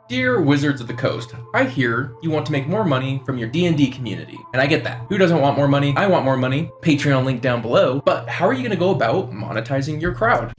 Dear Wizards of the Coast, I hear you want to make more money from your D&D community, and I get that. Who doesn't want more money? I want more money. Patreon link down below. But how are you going to go about monetizing your crowd?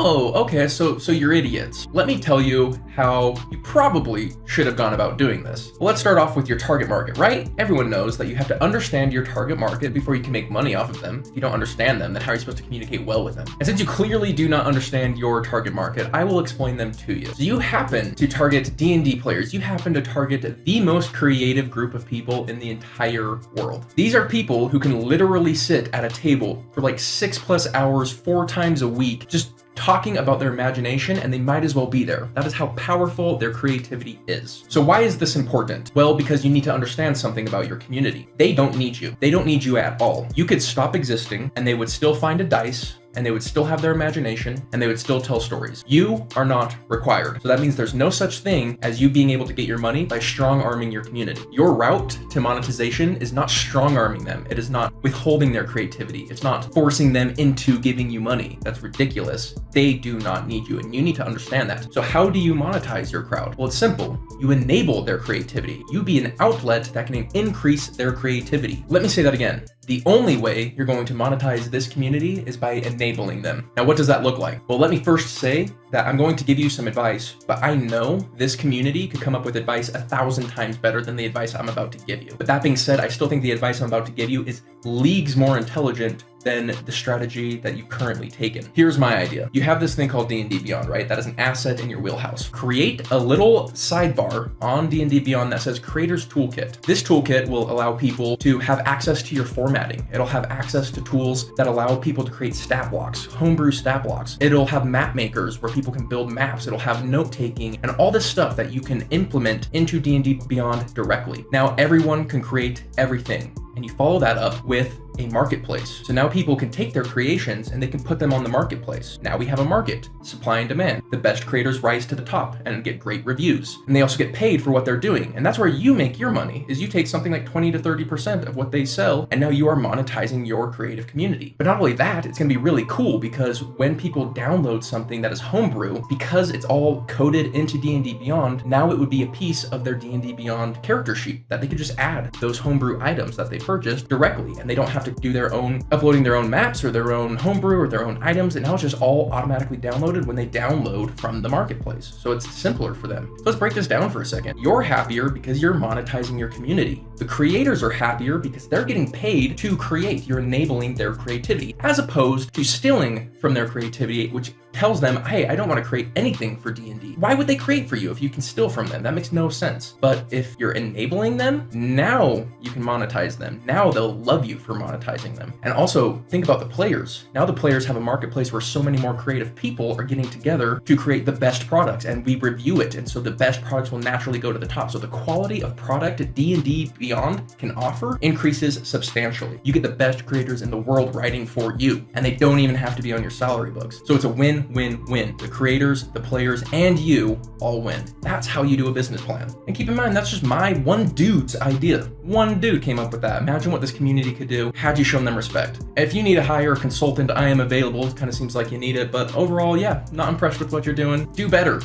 Oh, okay, so you're idiots. Let me tell you how you probably should have gone about doing this. Well, let's start off with your target market, right? Everyone knows that you have to understand your target market before you can make money off of them. If you don't understand them, then how are you supposed to communicate well with them? And since you clearly do not understand your target market, I will explain them to you. So you happen to target D&D players. You happen to target the most creative group of people in the entire world. These are people who can literally sit at a table for like 6+ hours, 4 times a week, just talking about their imagination, and they might as well be there. That is how powerful their creativity is. So why is this important? Well, because you need to understand something about your community. They don't need you. They don't need you at all. You could stop existing and they would still find a dice, and they would still have their imagination, and they would still tell stories. You are not required. So that means there's no such thing as you being able to get your money by strong-arming your community. Your route to monetization is not strong-arming them. It is not withholding their creativity. It's not forcing them into giving you money. That's ridiculous. They do not need you, and you need to understand that. So how do you monetize your crowd? Well, it's simple. You enable their creativity. You be an outlet that can increase their creativity. Let me say that again. The only way you're going to monetize this community is by enabling them. Now, what does that look like? Well, let me first say that I'm going to give you some advice, but I know this community could come up with advice 1,000 times better than the advice I'm about to give you. But that being said, I still think the advice I'm about to give you is leagues more intelligent than the strategy that you've currently taken. Here's my idea. You have this thing called D&D Beyond, right? That is an asset in your wheelhouse. Create a little sidebar on D&D Beyond that says Creator's Toolkit. This toolkit will allow people to have access to your formatting. It'll have access to tools that allow people to create stat blocks, homebrew stat blocks. It'll have map makers where people can build maps. It'll have note-taking and all this stuff that you can implement into D&D Beyond directly. Now everyone can create everything, and you follow that up with a marketplace. So now people can take their creations and they can put them on the marketplace. Now we have a market, supply and demand. The best creators rise to the top and get great reviews. And they also get paid for what they're doing. And that's where you make your money, is you take something like 20 to 30% of what they sell, and now you are monetizing your creative community. But not only that, it's gonna be really cool because when people download something that is homebrew, because it's all coded into D&D Beyond, now it would be a piece of their D&D Beyond character sheet that they could just add those homebrew items that they purchased directly, and they don't have to do their own, uploading their own maps or their own homebrew or their own items, and now it's just all automatically downloaded when they download from the marketplace. So it's simpler for them. So let's break this down for a second. You're happier because you're monetizing your community. The creators are happier because they're getting paid to create. You're enabling their creativity, as opposed to stealing from their creativity, which tells them, hey, I don't want to create anything for D&D. Why would they create for you if you can steal from them? That makes no sense. But if you're enabling them, now you can monetize them. Now they'll love you for monetizing them. And also think about the players. Now the players have a marketplace where so many more creative people are getting together to create the best products, and we review it. And so the best products will naturally go to the top. So the quality of product D&D Beyond can offer increases substantially. You get the best creators in the world writing for you, and they don't even have to be on your salary books. So it's a win-win-win. The creators, the players, and you all win. That's how you do a business plan. And keep in mind, that's just my one dude's idea. One dude came up with that. Imagine what this community could do had you shown them respect. If you need to hire a consultant, I am available. It kind of seems like you need it, but overall, yeah, not impressed with what you're doing. Do better.